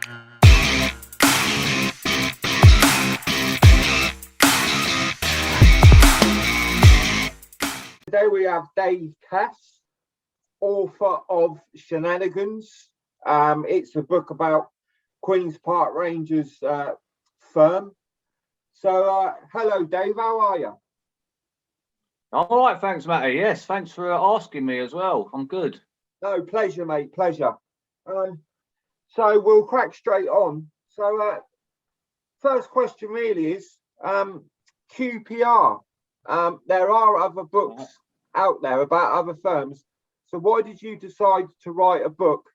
Today we have Dave Cas, author of Shenanigans. It's a book about Queen's Park Rangers firm. So, hello, Dave. How are you? I'm all right, thanks, Matty. Yes, thanks for asking me as well. I'm good. No, pleasure, mate. Pleasure. So we'll crack straight on. So, first question really is QPR. There are other books out there about other firms. So why did you decide to write a book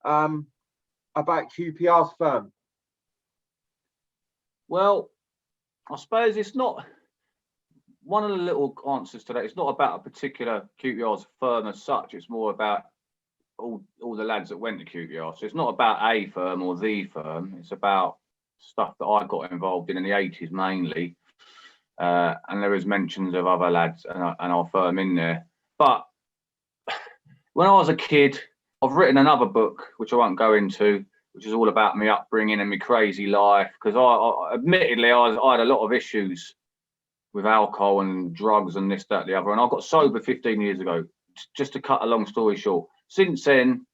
about QPR's firm? Well, I suppose it's not one of the little answers to that. It's not about a particular QPR's firm as such. It's more about all the lads that went to QPR. So it's not about a firm or the firm. It's about stuff that I got involved in the 80s mainly. And there is mentions of other lads and our firm in there. But when I was a kid, I've written another book, which I won't go into, which is all about my upbringing and my crazy life. Because I admittedly, I had a lot of issues with alcohol and drugs and this, that, the other. And I got sober 15 years ago, just to cut a long story short. Since then,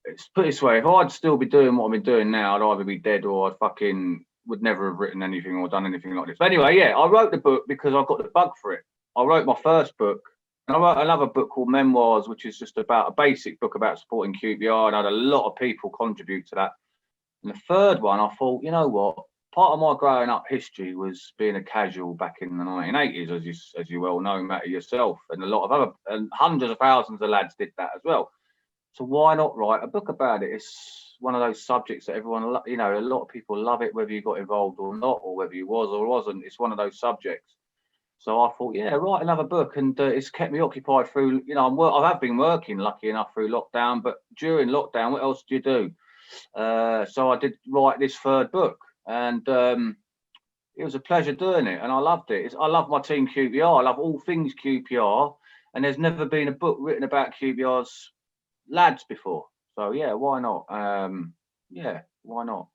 it's put this way, if I'd still be doing what I've been doing now, I'd either be dead or I fucking would never have written anything or done anything like this. But anyway, yeah, I wrote the book because I got the bug for it. I wrote my first book, and I wrote another book called Memoirs, which is just about a basic book about supporting QPR, and I had a lot of people contribute to that. And the third one, I thought, you know what? Part of my growing up history was being a casual back in the 1980s, as you well know, Matty, yourself, and a lot of other, and hundreds of thousands of lads did that as well. So why not write a book about it? It's one of those subjects that everyone, you know, a lot of people love it, whether you got involved or not, or whether you was or wasn't. It's one of those subjects. So I thought, yeah, write another book, and it's kept me occupied through, you know, I have been working, lucky enough, through lockdown, but during lockdown, what else do you do? So I did write this third book, and it was a pleasure doing it, and I loved it. I love my team QPR. I love all things QPR, and there's never been a book written about QPR's lads before. So yeah, why not? Yeah, why not?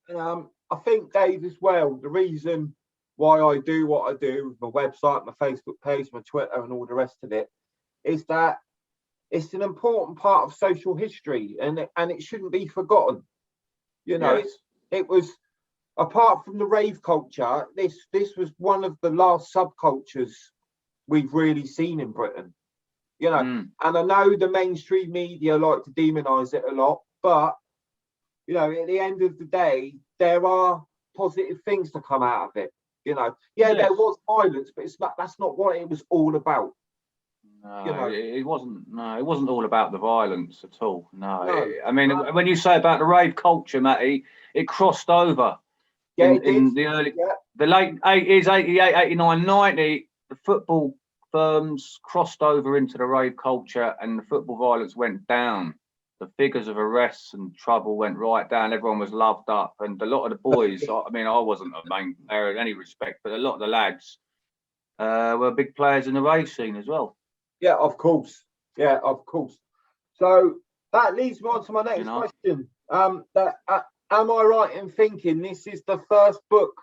I think, Dave, as well, the reason why I do what I do with my website, my Facebook page, my Twitter, and all the rest of it, is that it's an important part of social history, and it shouldn't be forgotten. You know, Yes. it was, apart from the rave culture, this was one of the last subcultures we've really seen in Britain. You know, and I know the mainstream media like to demonise it a lot, but you know, at the end of the day, there are positive things to come out of it. You know, yes. There was violence, but that's not what it was all about. No, you know? it wasn't. No, it wasn't all about the violence at all. No. I mean, when you say about the rave culture, Matty, it crossed over. Yeah, in the early, the late 80s, 88, 89, 90. The football firms crossed over into the rave culture, and the football violence went down. The figures of arrests and trouble went right down. Everyone was loved up, and a lot of the boys, I mean, I wasn't a main player in any respect, but a lot of the lads were big players in the rave scene as well. Yeah, of course. Yeah, of course. So that leads me on to my next question. Am I right in thinking this is the first book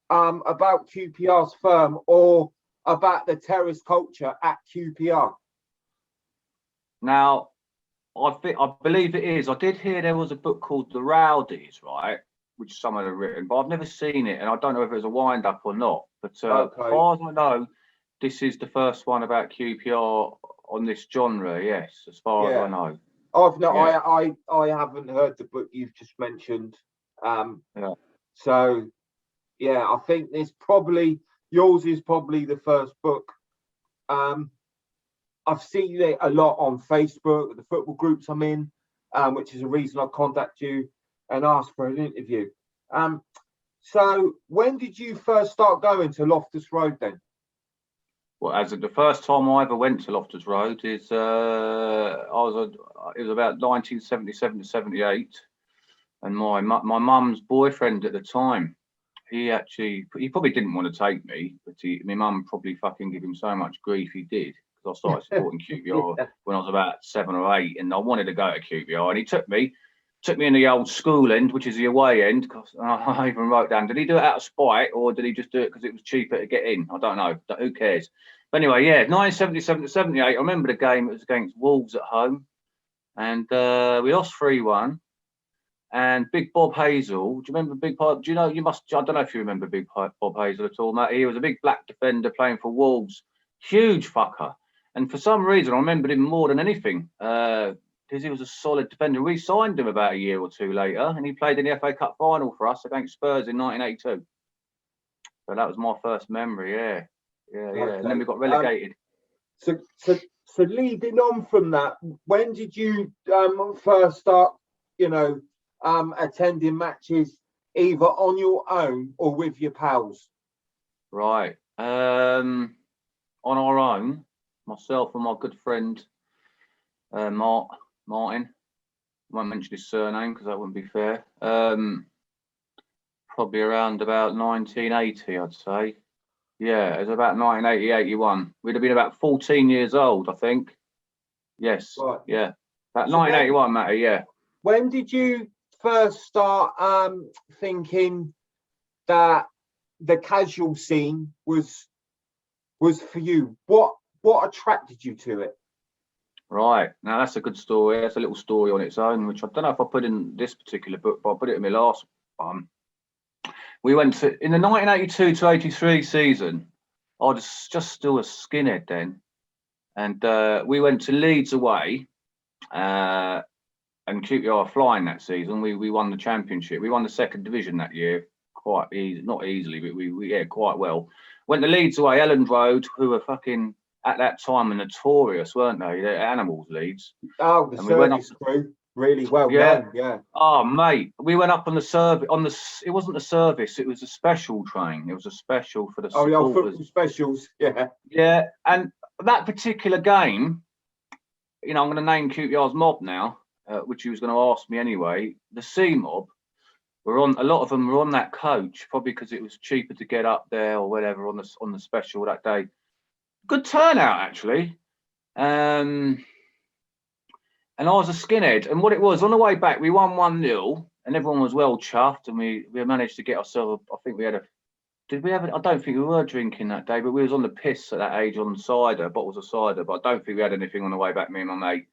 about QPR's firm, or about the terrorist culture at QPR? Now, I believe it is. I did hear there was a book called The Rowdies, right, which someone had written, but I've never seen it, and I don't know if it was a wind-up or not. But as far as I know, this is the first one about QPR on this genre. Yes, as far as I know. I haven't heard the book you've just mentioned. So yeah, I think yours is probably the first book. I've seen it a lot on Facebook, the football groups I'm in, which is a reason I contact you and ask for an interview. So when did you first start going to Loftus Road then? Well, the first time I ever went to Loftus Road is it was about 1977 to 78, and my mum's boyfriend at the time, he probably didn't want to take me, but my mum probably fucking gave him so much grief he did, because I started supporting QPR when I was about 7 or 8, and I wanted to go to QPR, and he took me, took me in the old school end, which is the away end. Cause I even wrote down, did he do it out of spite or did he just do it because it was cheaper to get in? I don't know. Who cares? But anyway, yeah, 1977 to 78. I remember the game. It was against Wolves at home, and we lost 3-1. And Big Bob Hazel, do you remember Big Bob? Do you know? You must. I don't know if you remember Big Bob Hazel at all, mate. He was a big black defender playing for Wolves. Huge fucker. And for some reason, I remembered him more than anything because he was a solid defender. We signed him about a year or two later, and he played in the FA Cup final for us against Spurs in 1982. So that was my first memory. Yeah. Okay. And then we got relegated. So leading on from that, when did you first start? Attending matches either on your own or with your pals? Right. On our own, myself and my good friend Martin. I won't mention his surname because that wouldn't be fair. Probably around about 1980, I'd say. Yeah, it was about 1980, 81. We'd have been about 14 years old, I think. Yes. Right. Yeah. About so 1981, Matty, yeah. When did you first start thinking that the casual scene was for you? What attracted you to it? Right. Now that's a good story. That's a little story on its own, which I don't know if I put in this particular book, but I put it in my last one. We went to in the 1982 to 83 season. I was just still a skinhead then, and we went to Leeds away. And QPR flying that season. We won the championship. We won the second division that year, quite easy, not easily, but we quite well. Went to Leeds away, Elland Road, who were fucking at that time notorious, weren't they? They're animals, Leeds. Oh, the service crew, really well done. Yeah. Oh, mate, we went up on the service. It wasn't the service. It was a special train. It was a special for the supporters. Oh, yeah, football specials. Yeah. Yeah, and that particular game, I'm going to name QPR's mob now. Which he was going to ask me anyway. The CMOB a lot of them were on that coach, probably because it was cheaper to get up there or whatever on the special that day. Good turnout actually, and I was a skinhead. And what it was on the way back, we won 1-0, and everyone was well chuffed, and we managed to get ourselves. I think we had Did we have it? I don't think we were drinking that day, but we was on the piss at that age on cider, bottles of cider. But I don't think we had anything on the way back. Me and my mate.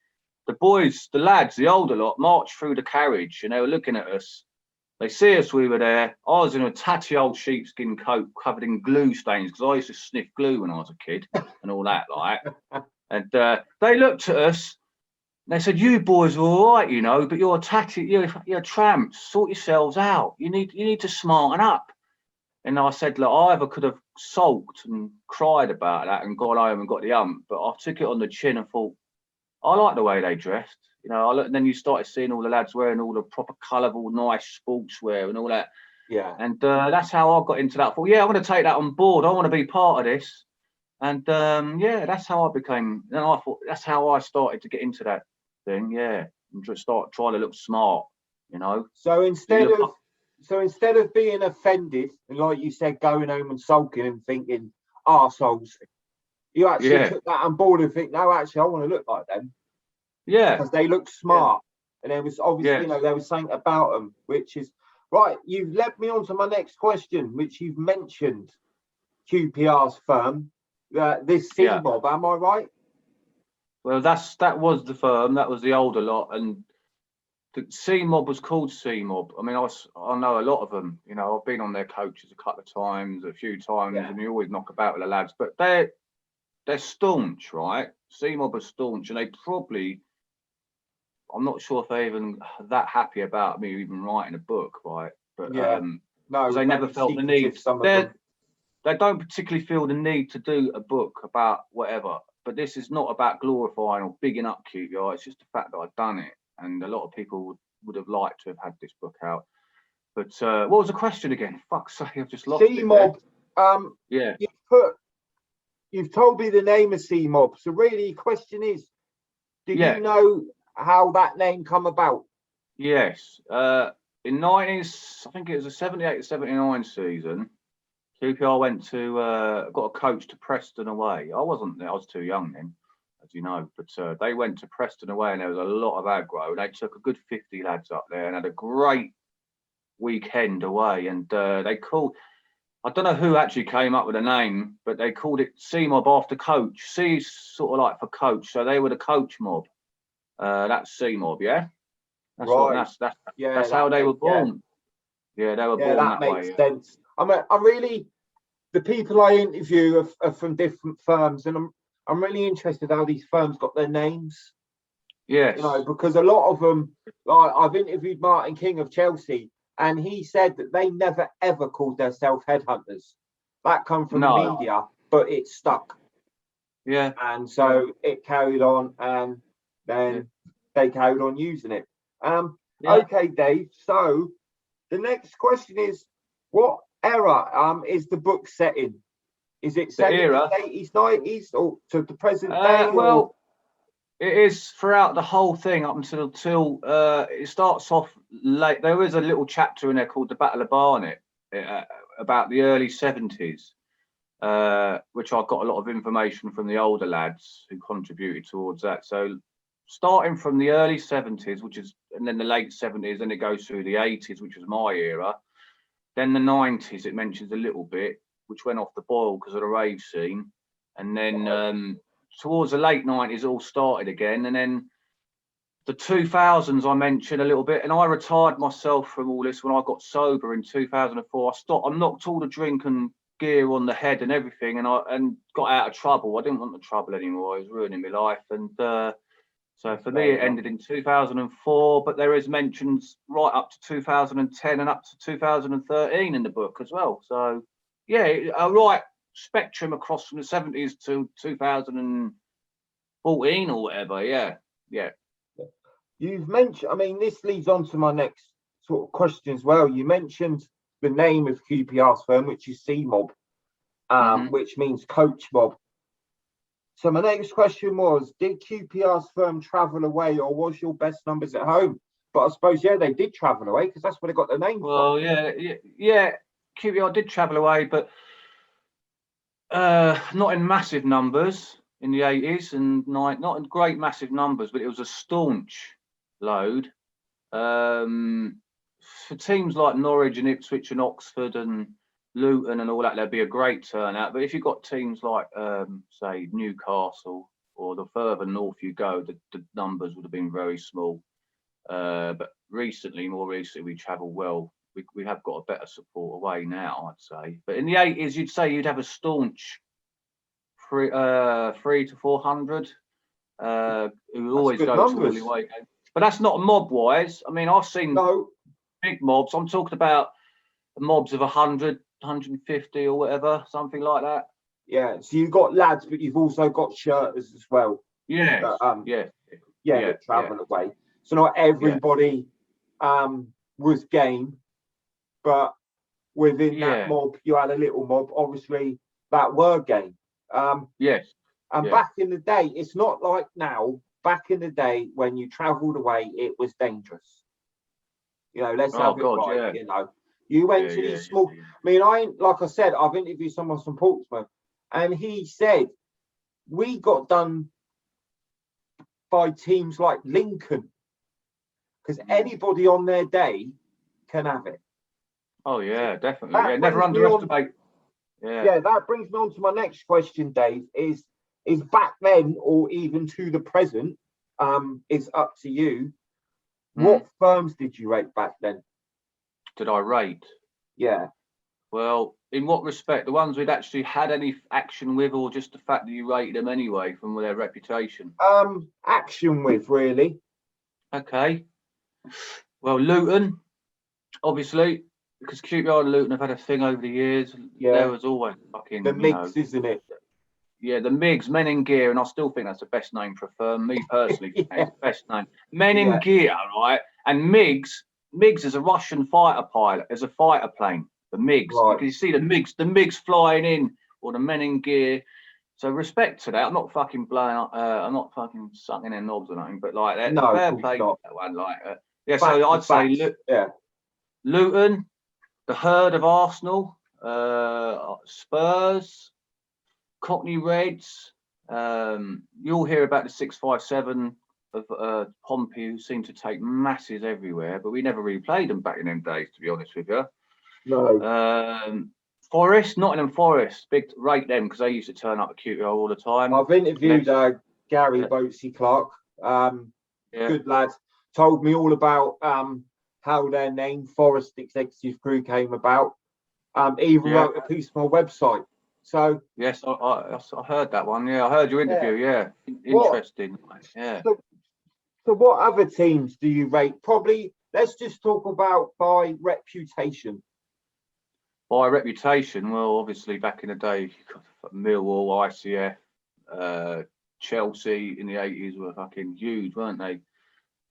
The boys, the lads, the older lot, marched through the carriage and they were looking at us. They see us, we were there. I was in a tatty old sheepskin coat covered in glue stains because I used to sniff glue when I was a kid and all that, like. And they looked at us and they said, "You boys are all right, but you're a tatty, you're tramps. Sort yourselves out. You need to smarten up." And I said, "Look, I ever could have sulked and cried about that and gone home and got the hump, but I took it on the chin and thought, I like the way they dressed, and then you started seeing all the lads wearing all the proper colourful, nice sportswear and all that. Yeah. And that's how I got into that. I thought, yeah, I want to take that on board. I want to be part of this. And that's how I became. And I thought that's how I started to get into that thing. Yeah, and just start trying to look smart, So instead of being offended and like you said, going home and sulking and thinking arseholes. You actually took that on board and think, no, actually, I want to look like them. Yeah. Because they look smart. And there was obviously, there was something about them, which is, right, you've led me on to my next question, which you've mentioned QPR's firm, this CMOB, am I right? Well, that was the firm, that was the older lot, and the CMOB was called CMOB. I mean, I know a lot of them, I've been on their coaches a few times, and you always knock about with the lads, but they're staunch, right? CMOB are staunch, and they probably, I'm not sure if they're even that happy about me even writing a book, right? But no, they never felt the need. They don't particularly feel the need to do a book about whatever. But this is not about glorifying or bigging up QPR. It's just the fact that I've done it, and a lot of people would have liked to have had this book out. But what was the question again? Fuck's sake, I've just lost CMOB. it. You've told me the name of CMOB. So really, the question is, did you know how that name come about? Yes. In I think it was the 78-79 season, QPR went to got a coach to Preston away. I wasn't there. I was too young then. as you know. But they went to Preston away, and there was a lot of aggro. They took a good 50 lads up there and had a great weekend away. And they called, I don't know who actually came up with the name, but they called it CMOB after coach. C's sort of like for coach, so they were the coach mob. That's CMOB, yeah. That's right. That's how they were born. Yeah, they were born that way. That makes sense. I mean, the people I interview are from different firms, and I'm really interested how these firms got their names. Yes. You know, because a lot of them, like I've interviewed Martin King of Chelsea, and he said that they never ever called themselves headhunters. That come from the media, but it stuck. Yeah. And so it carried on, and then they carried on using it. Okay, Dave. So the next question is, what era is the book set in? Is it set in the 80s, 90s, or to the present day? Well, it is throughout the whole thing up until it starts off late. There is a little chapter in there called the Battle of Barnet about the early 70s, which I got a lot of information from the older lads who contributed towards that. So starting from the early 70s, and then the late 70s, then it goes through the 80s, which was my era. Then the 90s, it mentions a little bit, which went off the boil because of the rave scene. And then towards the late 90s, it all started again. And then the 2000s, I mentioned a little bit. And I retired myself from all this when I got sober in 2004. I knocked all the drink and gear on the head and everything, and got out of trouble. I didn't want the trouble anymore. It was ruining my life. And so for me, it ended in 2004, but there is mentions right up to 2010 and up to 2013 in the book as well. So, yeah, a right spectrum across from the 70s to 2014 or whatever. Yeah. You've mentioned, I mean, this leads on to my next sort of question as well. You mentioned the name of QPR's firm, which is CMOB, which means coach mob. So my next question was, did QPR's firm travel away, or was your best numbers at home? But I suppose, they did travel away because that's where they got their name from. Well, yeah, QPR did travel away, but not in massive numbers in the 80s and not in great massive numbers, but it was a staunch load. For teams like Norwich and Ipswich and Oxford and Luton and all that, there'd be a great turnout. But if you've got teams like, say, Newcastle, or the further north you go, the numbers would have been very small. But more recently, we travel well. We have got a better support away now, I'd say. But in the 80s, you'd say you'd have a staunch 300 to 400 who always go to all the away games. But that's not mob-wise. I mean, I've seen big mobs. I'm talking about mobs of 100, 150 or whatever, something like that. Yeah, so you've got lads, but you've also got shirters as well. Yeah, that travel away. So not everybody was game, but within that mob, you had a little mob, obviously, that were game. Back in the day, it's not like now. Back in the day, when you travelled away, it was dangerous. Let's have it right. You went to these small. I mean, like I said, I've interviewed someone from Portsmouth, and he said we got done by teams like Lincoln, because anybody on their day can have it. Oh yeah, definitely. Never underestimate. That brings me on to my next question, Dave. Is back then, or even to the present, is up to you. What firms did you rate back then? Did I rate? Yeah. Well, in what respect? The ones we'd actually had any action with, or just the fact that you rated them anyway from their reputation? Action with, really. Okay. Well, Luton, obviously, because QPR and Luton have had a thing over the years. Yeah. There was always fucking the mix, isn't it? Yeah, the MIGs, Men in Gear, and I still think that's the best name for a firm. Me personally, it's the best name. Men in Gear, right? And MIGs is a Russian fighter pilot. There's a fighter plane, the MIGs. Right. You see the MIGs flying in, or the Men in Gear. So respect to that. I'm not fucking blowing up. I'm not fucking sucking their knobs or nothing. But like that, fair play to that one. Like, so I'd say Luton, the Herd of Arsenal, Spurs, Cockney Reds, You'll hear about the 657 of Pompey, who seem to take masses everywhere, but we never really played them back in them days, to be honest with you. No. Forest, Nottingham Forest, big rate them because they used to turn up at QPR all the time. I've interviewed Gary Boatsy Clark. Good lad. Told me all about how their name, Forest Executive Crew, came about. Even wrote a piece on my website. So yes, I heard that one. Yeah, I heard your interview. Yeah, interesting. So what other teams do you rate? Probably let's just talk about by reputation. By reputation, well, obviously back in the day, you got Millwall, ICF, Chelsea in the 80s were fucking huge, weren't they?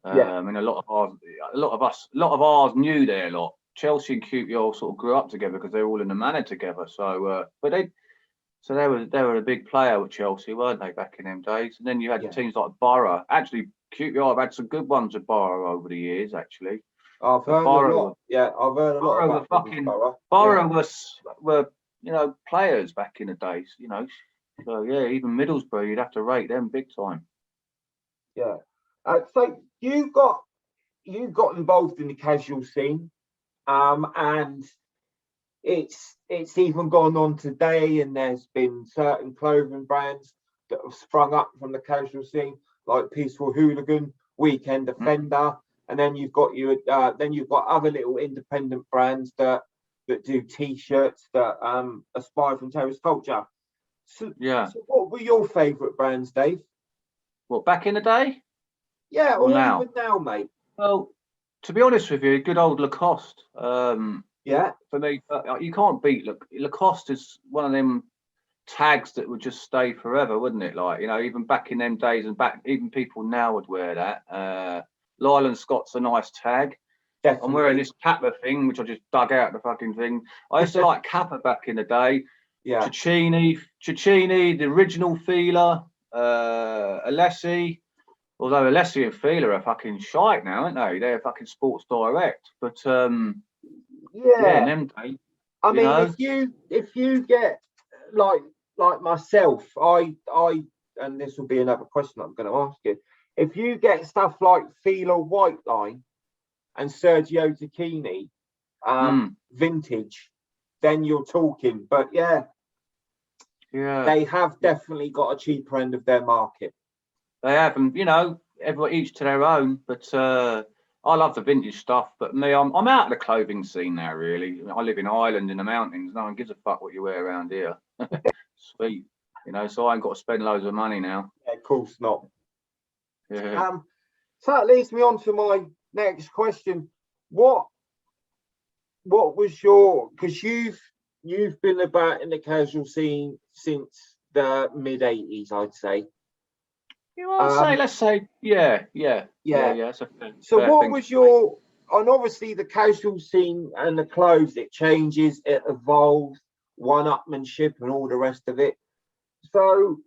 I mean, a lot of ours knew their lot. Chelsea and QPR sort of grew up together because they were all in the manor together. So, they were a big player with Chelsea, weren't they, back in them days? And then you had teams like Borough. Actually, QPR have had some good ones at Borough over the years. Actually, I've heard a lot. Yeah, I've heard a lot about Borough. Borough were players back in the days. So yeah, even Middlesbrough, you'd have to rate them big time. Yeah. So you got involved in the casual scene, and it's even gone on today, and there's been certain clothing brands that have sprung up from the casual scene, like Peaceful Hooligan, Weekend Offender, and then you've got other little independent brands that do T-shirts that aspire from terrorist culture. So what were your favourite brands, Dave? What, back in the day? Yeah, or now? Even now, mate. Well, to be honest with you, good old Lacoste. For me, you can't beat Lacoste. Is one of them tags that would just stay forever, wouldn't it? Like, even back in them days, and even people now would wear that. Lyle and Scott's a nice tag. Definitely. I'm wearing this Kappa thing, which I just dug out the fucking thing. I used to like Kappa back in the day. Yeah. Cecchini, the original Feeler, Alessi. Although Alessi and Feeler are fucking shite now, aren't they? They're fucking Sports Direct. But in them days. I mean, if you get like myself, I and this will be another question I'm going to ask you. If you get stuff like Feeler White Line and Sergio Tacchini, vintage, then you're talking. But they have definitely got a cheaper end of their market. They have, and everyone each to their own. But I love the vintage stuff. But me, I'm out of the clothing scene now. Really, I live in Ireland in the mountains. No one gives a fuck what you wear around here. Sweet, So I ain't got to spend loads of money now. Yeah, of course not. Yeah. So that leads me on to my next question. What was your, because you've been about in the casual scene since the mid 80s, I'd say. Let's say, yeah. So what was your, and obviously the casual scene and the clothes, it changes, it evolves, one-upmanship and all the rest of it. So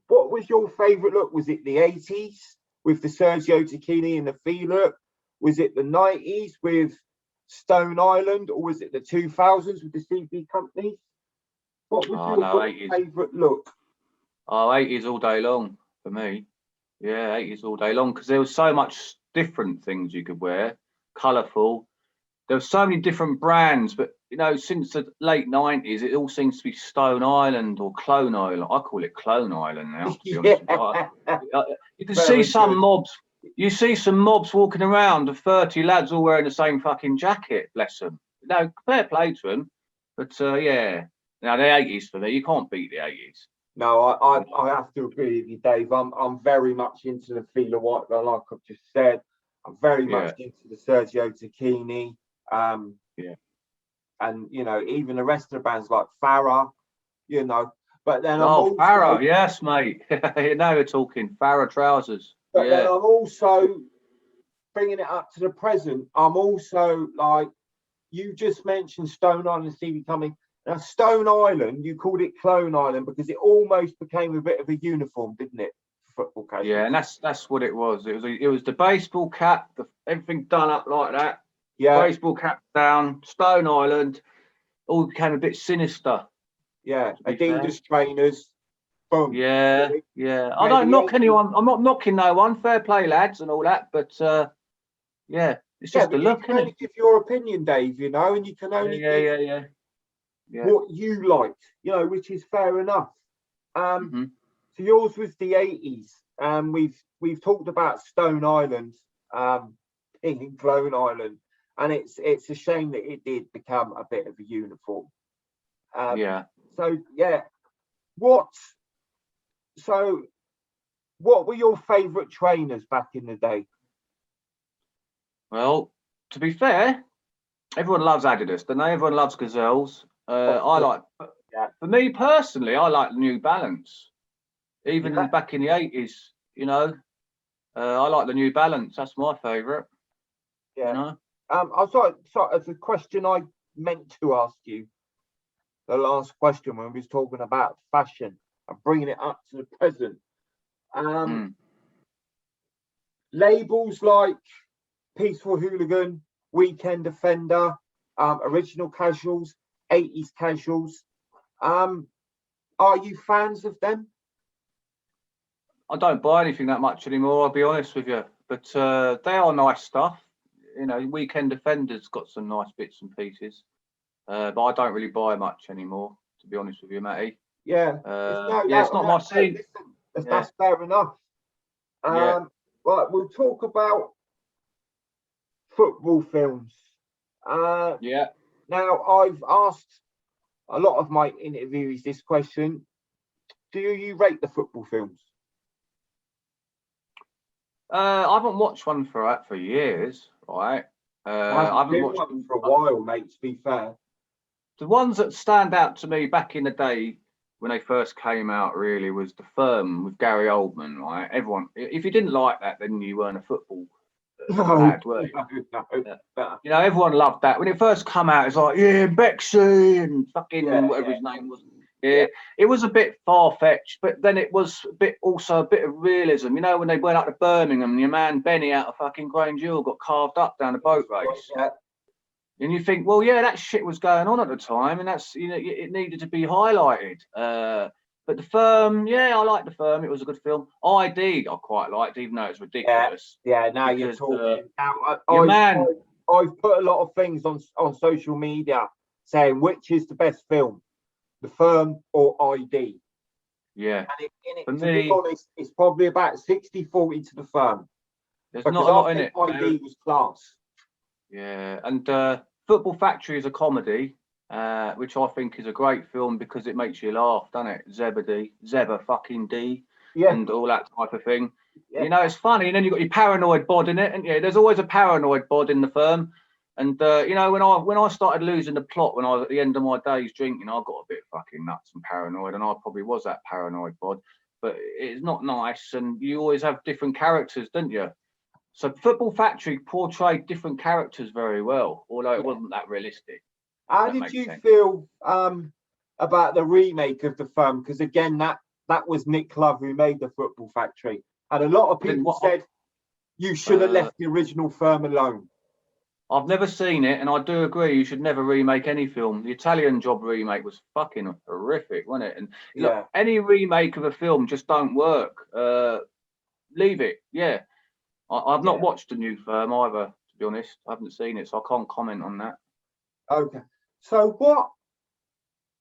what was your favourite look? Was it the 80s with the Sergio Tacchini and the Feeler? Was it the 90s with Stone Island, or was it the 2000s with the CB companies? What was your favourite look? 80s all day long for me. Yeah, 80s all day long, because there was so much different things you could wear, colourful. There were so many different brands, but since the late 90s, it all seems to be Stone Island or Clone Island. I call it Clone Island now, to be honest. You can see some mobs. You see some mobs walking around of 30 lads all wearing the same fucking jacket. Bless them. Fair play to them. But the 80s for me, you can't beat the 80s. No, I have to agree with you, Dave. I'm very much into the Feeler White, like I've just said. I'm very much into the Sergio Tacchini. And even the rest of the bands like Farah, But then Farah, yes, mate. Now we're talking Farah trousers. But then I'm also bringing it up to the present. I'm also like, you just mentioned Stone Island CB coming. Now, Stone Island, you called it Clone Island because it almost became a bit of a uniform, didn't it? Football casual. Yeah, and that's what it was. It was the baseball cap, everything done up like that. Yeah. Baseball cap down, Stone Island, all became a bit sinister. Yeah, Adidas trainers, Boom. Yeah. I don't knock anyone. I'm not knocking no one. Fair play, lads, and all that. But yeah, it's just the look, you can only give your opinion, Dave. You know, and you can only give what you like. You know, which is fair enough. So yours was the 80s. We've talked about Stone Island, being Clone Island, and it's a shame that it did become a bit of a uniform. So yeah, what were your favourite trainers back in the day? Well, to be fair, everyone loves Adidas, don't they? Everyone loves Gazelles. For me personally, I like New Balance. Even back in the 80s, you know, I like the New Balance. That's my favourite. Yeah. You know? I was sorry, as a question I meant to ask you, the last question when we was talking about fashion and bringing it up to the present. Labels like Peaceful Hooligan, Weekend Offender, Original Casuals, 80s Casuals. Are you fans of them? I don't buy anything that much anymore, I'll be honest with you. But they are nice stuff. You know, Weekend Offender's got some nice bits and pieces. But I don't really buy much anymore, to be honest with you, Matty. Yeah. It's not my scene. That's fair enough. Right, we'll talk about football films. Now, I've asked a lot of my interviewees this question. Do you rate the football films? I haven't watched one for years, right? I haven't watched one for a while, mate, to be fair. The ones that stand out to me back in the day when they first came out really was The Firm with Gary Oldman, right? Everyone, if you didn't like that, then you weren't a football lad, were you? No. You know, everyone loved that. When it first came out, it's like, Bexley and fucking whatever his name was. It was a bit far-fetched, but then it was also a bit of realism. You know, when they went up to Birmingham, your man Benny out of fucking Grange Hill got carved up down a boat race. And you think, well, that shit was going on at the time, and that's, you know, it needed to be highlighted. But The Firm, I like The Firm. It was a good film. ID, I quite liked, even though it's ridiculous. Now you're talking. I've put a lot of things on social media saying which is the best film, The Firm or ID. Yeah. And to be honest, it's probably about 60-40 to The Firm. There's not a lot in it. ID was class. Yeah, and Football Factory is a comedy, which I think is a great film because it makes you laugh, doesn't it? Zebba fucking D, and all that type of thing. Yeah. You know, it's funny, and then you've got your paranoid bod in it, and there's always a paranoid bod in The Firm. And you know, when I started losing the plot, when I was at the end of my days drinking, I got a bit fucking nuts and paranoid, and I probably was that paranoid bod. But it's not nice, and you always have different characters, don't you? So Football Factory portrayed different characters very well, although it wasn't that realistic. How did you feel about the remake of The Firm? Because again, that was Nick Love who made the Football Factory, and a lot of people said you should have left the original Firm alone. I've never seen it, and I do agree you should never remake any film. The Italian Job remake was fucking horrific, wasn't it? And look, any remake of a film just don't work. Leave it. I've not watched the new Firm either, to be honest. I haven't seen it, so I can't comment on that. Okay. So what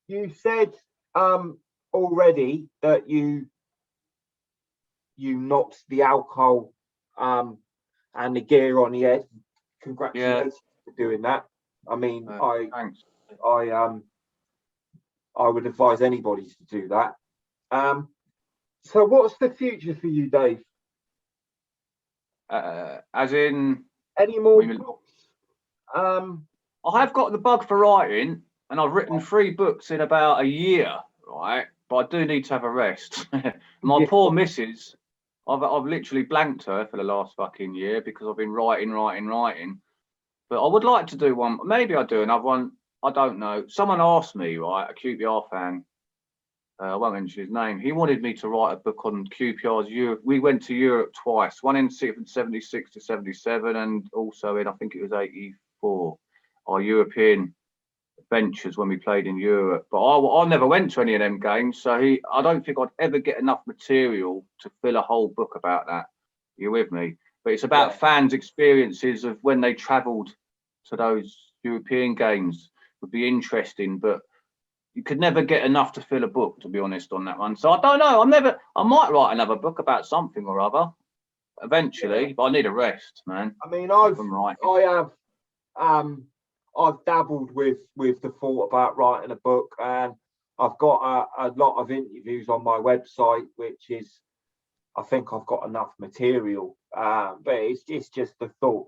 you said already that you knocked the alcohol and the gear on the head. Congratulations for doing that. I mean, thanks. I would advise anybody to do that. So what's the future for you, Dave? As in any more books? I have got the bug for writing, and I've written 3 books in about a year, right? But I do need to have a rest. My poor missus, I've literally blanked her for the last fucking year because I've been writing. But I would like to do one. Maybe I'll do another one. I don't know. Someone asked me, right, a QPR fan, I won't mention his name. He wanted me to write a book on QPR's Europe. We went to Europe twice, one in 76 to 77, and also in, I think it was 84, our European ventures when we played in Europe. But I never went to any of them games, so I don't think I'd ever get enough material to fill a whole book about that. You're with me? But it's about fans' experiences of when they travelled to those European games. Would be interesting, but you could never get enough to fill a book, to be honest, on that one. So I don't know. I might write another book about something or other eventually, but I need a rest, man. I mean, I've dabbled with the thought about writing a book, and I've got a lot of interviews on my website, which is, I think I've got enough material, but it's just a thought.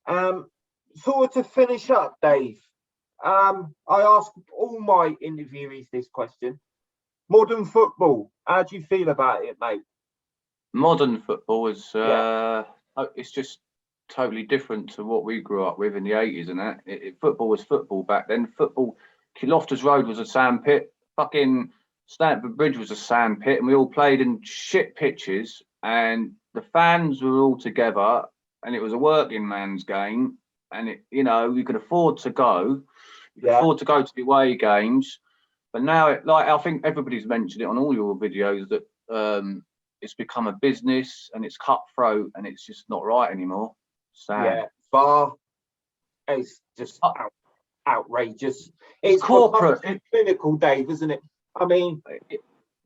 Sort of to finish up, Dave, I ask all my interviewees this question: modern football, how do you feel about it, mate? Modern football is it's just totally different to what we grew up with in the 80s and that. Football was football back then. Football, Loftus Road was a sandpit, fucking Stamford Bridge was a sandpit, and we all played in shit pitches, and the fans were all together, and it was a working man's game, and you could afford to go. You could afford to go to the away games, but now I think everybody's mentioned it on all your videos that it's become a business and it's cutthroat and it's just not right anymore. Sad. Yeah, VAR is just outrageous. It's corporate, clinical, Dave, isn't it? I mean,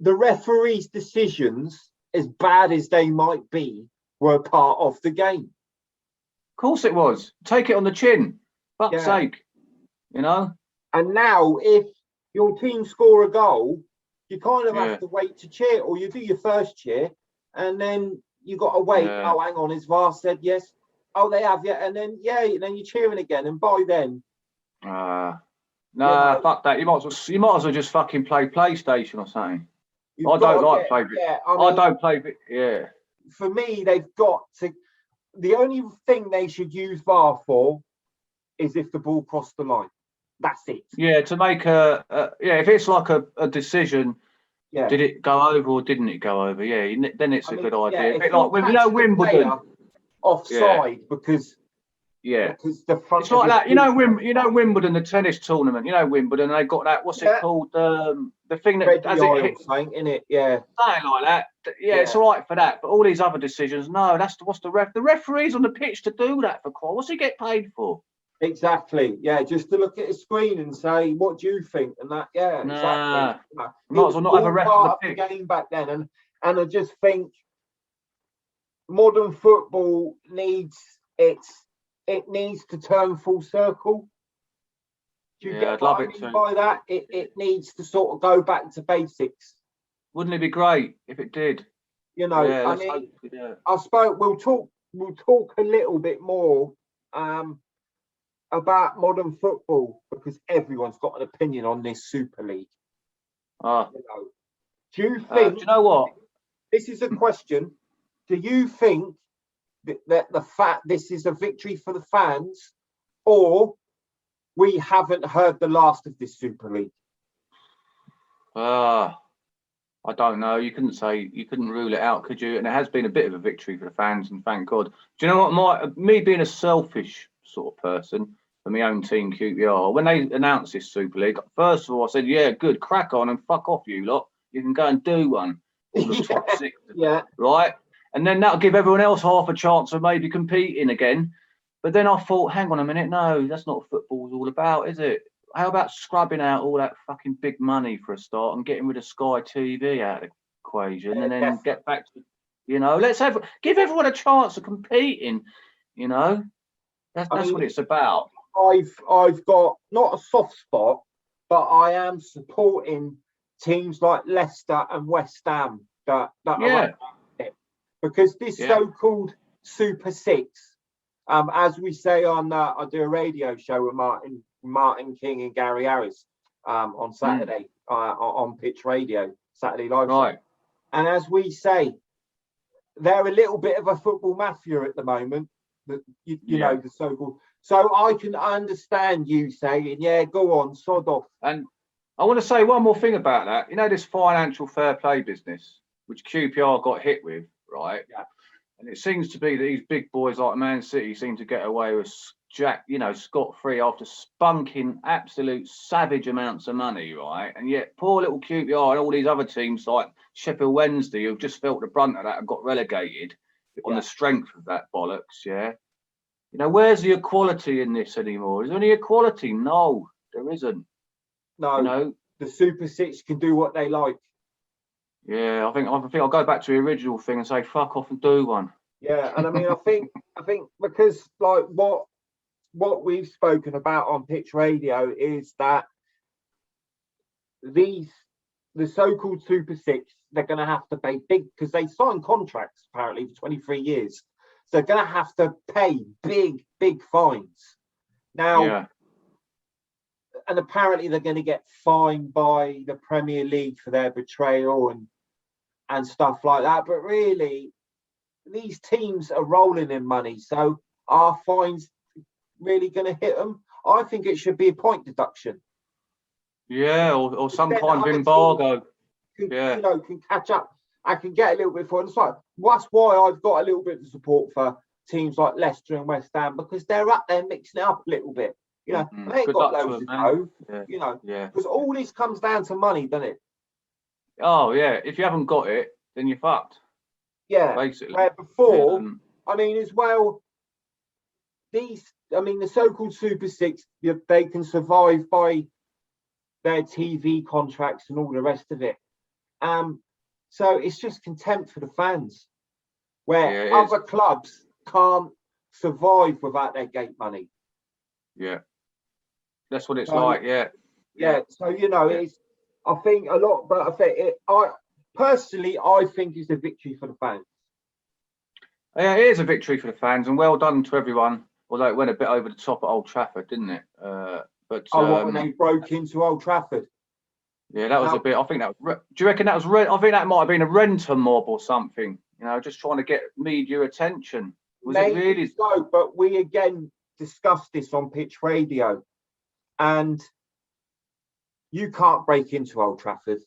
the referee's decisions, as bad as they might be, were part of the game. Of course it was. Take it on the chin. Fuck's sake. And now, if your team score a goal, you kind of have to wait to cheer, or you do your first cheer, and then you got to wait. Yeah. Oh, hang on, his VAR said yes. Oh, they have, and then then you're cheering again, and by then, fuck that. You might as well just fucking play PlayStation or something. I don't like play. I don't play. Yeah. For me, they've got to. The only thing they should use VAR for is if the ball crossed the line. That's it. Yeah, to make if it's like a decision. Yeah. Did it go over or didn't it go over? Yeah, then it's a good idea. A bit like Wimbledon. Offside because the front. It's like that. Wimbledon, the tennis tournament. Wimbledon. They got that. What's it called? The thing that as it hits, in it. Yeah. Something like that. Yeah, it's all right for that. But all these other decisions, no. What's the ref? The referee's on the pitch to do that for quite. What's he get paid for? Exactly. Yeah, just to look at a screen and say, "What do you think?" And that. Yeah. Exactly. Might as well not have a ref on the pitch. Game back then, and I just think modern football needs to turn full circle. Do you get what I mean by that? It needs to sort of go back to basics. Wouldn't it be great if it did? I suppose we'll talk a little bit more about modern football, because everyone's got an opinion on this Super League. Do you think? Do you know what? This is a question. Do you think that this is a victory for the fans, or we haven't heard the last of this Super League? I don't know. You couldn't rule it out, could you? And it has been a bit of a victory for the fans, and thank God. Do you know what? Me being a selfish sort of person, for my own team, QPR, when they announced this Super League, first of all, I said, yeah, good, crack on and fuck off, you lot. You can go and do one. All the top six, right? And then that'll give everyone else half a chance of maybe competing again. But then I thought, hang on a minute, no, that's not what football's all about, is it? How about scrubbing out all that fucking big money for a start and getting rid of Sky TV out of the equation, and then get back to, let's give everyone a chance of competing. That's what it's about. I've got not a soft spot, but I am supporting teams like Leicester and West Ham that are because this so-called Super Six, as we say on I do a radio show with Martin King and Gary Harris on Saturday on Pitch Radio, Saturday Live Show. And as we say, they're a little bit of a football mafia at the moment. The so-called. So I can understand you saying, yeah, go on, sod off. And I want to say one more thing about that. This financial fair play business, which QPR got hit with, right? Yeah. And it seems to be that these big boys like Man City seem to get away with jack, scot-free after spunking absolute savage amounts of money, right? And yet poor little QPR and all these other teams like Sheffield Wednesday who've just felt the brunt of that and got relegated on the strength of that bollocks, yeah? Where's the equality in this anymore? Is there any equality? No, there isn't. No, the Super Six can do what they like. Yeah, I think I'll go back to the original thing and say fuck off and do one. Yeah, and I mean, I think because like what we've spoken about on Pitch Radio is that the so-called Super Six, they're going to have to pay big because they signed contracts apparently for 23 years. So they're going to have to pay big fines. Now, and apparently they're going to get fined by the Premier League for their betrayal and stuff like that. But really, these teams are rolling in money. So are fines really going to hit them? I think it should be a point deduction. Yeah, or some kind of embargo. Can catch up. I can get a little bit for it. It's like, that's why I've got a little bit of support for teams like Leicester and West Ham, because they're up there mixing it up a little bit. They ain't got loads to go. Because all this comes down to money, doesn't it? Oh yeah, if you haven't got it, then you're fucked. Yeah, basically. Where before, I mean, as well, the so-called Super Six, they can survive by their TV contracts and all the rest of it. So it's just contempt for the fans, where other clubs can't survive without their gate money. Yeah, that's what it's like. Yeah. So it's. I think a lot, but I think I think it's a victory for the fans. Yeah, it is a victory for the fans, and well done to everyone. Although it went a bit over the top at Old Trafford, didn't it? When they broke into Old Trafford. Yeah, that was a bit. I think that was. Do you reckon that was? I think that might have been a renter mob or something. Just trying to get media attention. Was it really so? But we again discussed this on Pitch Radio, and you can't break into Old Trafford.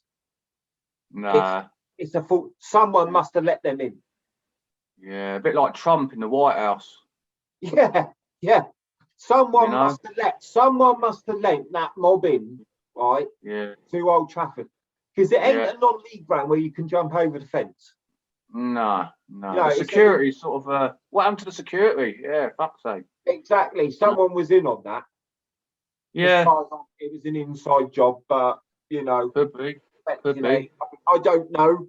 Nah, it's a fault. Someone must have let them in. Yeah, a bit like Trump in the White House. Yeah. Someone must have let that mob in, right? Yeah. To Old Trafford, because it ain't a non-league ground where you can jump over the fence. No. The security sort of. What happened to the security? Yeah, fuck's sake. Exactly. Someone was in on that. Yeah. It was an inside job, but could be. I don't know.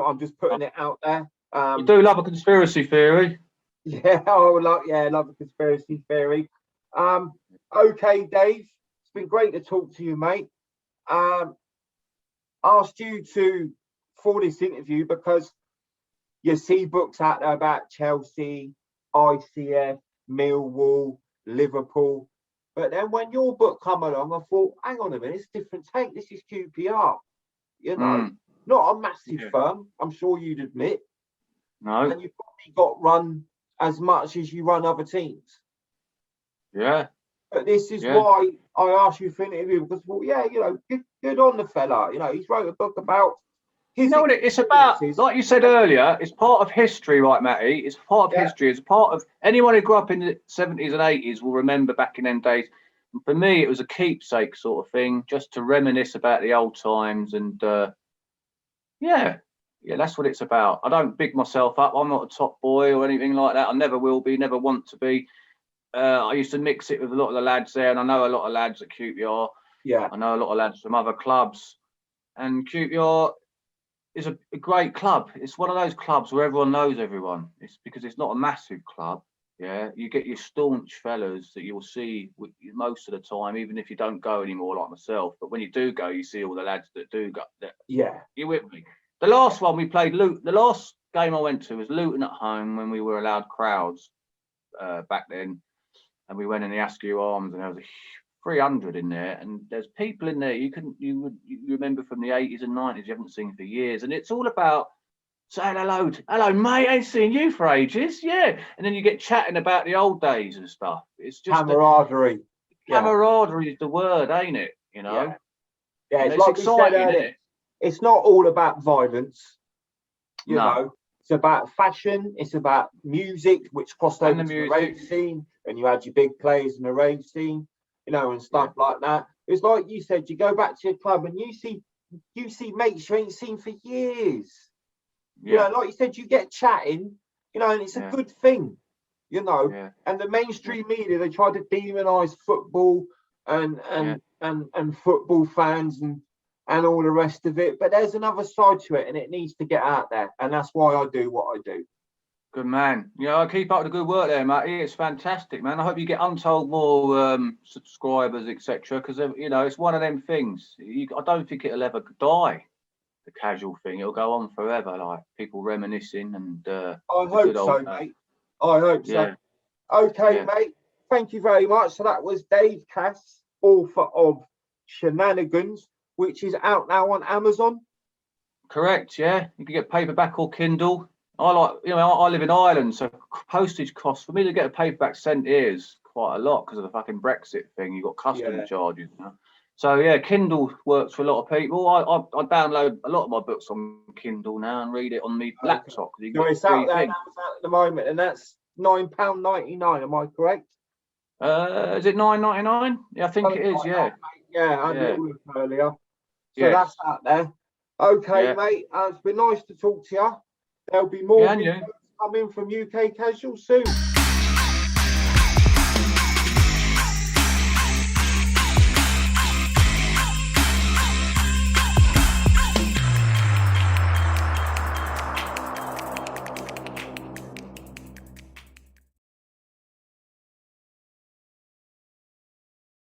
I'm just putting it out there. You do love a conspiracy theory. Yeah, I love a conspiracy theory. Okay, Dave, it's been great to talk to you, mate. Asked you for this interview because you see books out there about Chelsea, ICF, Millwall, Liverpool. But then when your book come along, I thought, hang on a minute, it's a different take. This is QPR. Not a massive firm, I'm sure you'd admit. No. And you've probably got run as much as you run other teams. Yeah. But this is why I asked you for an interview, because, good on the fella. He's wrote a book about his. What it's about? Like you said earlier, it's part of history, right, Matty? It's part of history. It's part of anyone who grew up in the 70s and 80s will remember back in them days. And for me, it was a keepsake sort of thing, just to reminisce about the old times. And that's what it's about. I don't big myself up. I'm not a top boy or anything like that. I never will be, never want to be. I used to mix it with a lot of the lads there, and I know a lot of lads at QPR. Yeah. I know a lot of lads from other clubs. And QPR is a great club. It's one of those clubs where everyone knows everyone. It's because it's not a massive club. Yeah. You get your staunch fellas that you'll see most of the time, even if you don't go anymore like myself. But when you do go, you see all the lads that do go. Yeah. You with me? The last one we played, the last game I went to was Luton at home when we were allowed crowds back then. And we went in the Askew Arms, and there was 300 in there. And there's people in there you remember from the 80s and 90s you haven't seen for years. And it's all about saying hello, mate. I ain't seen you for ages. Yeah. And then you get chatting about the old days and stuff. It's just camaraderie. Camaraderie is the word, ain't it? Yeah, it's like exciting, isn't it? It's not all about violence. You know, it's about fashion. It's about music, which crossed over to the rave scene. and you had your big players in the rave scene, you know, and stuff like that. It's like you said, you go back to your club and you see mates you ain't seen for years. You know, like you said, you get chatting, you know, and it's a good thing, you know. And the mainstream media, they try to demonize football and football fans and all the rest of it. But there's another side to it, and it needs to get out there. And that's why I do what I do. Good man. I keep up the good work there, Matty. It's fantastic, man. I hope you get untold more subscribers, etc. Because you know, it's one of them things. I don't think it'll ever die. The casual thing, it'll go on forever. Like people reminiscing and. I hope so, mate. I hope so. Okay, mate. Thank you very much. So that was Dave Cas, author of Shenanigans, which is out now on Amazon. Correct. Yeah, you can get paperback or Kindle. I live in Ireland, so postage costs for me to get a paperback sent here is quite a lot because of the fucking Brexit thing. You've got customs charges. You know? So yeah, Kindle works for a lot of people. I download a lot of my books on Kindle now and read it on my laptop. So it's out there now, at the moment, and that's £9.99. Am I correct? Is it £9.99? Yeah, I think it is. Yeah. I did look earlier. So that's out there. Okay, mate. It's been nice to talk to you. There'll be more videos coming from UK Casual soon.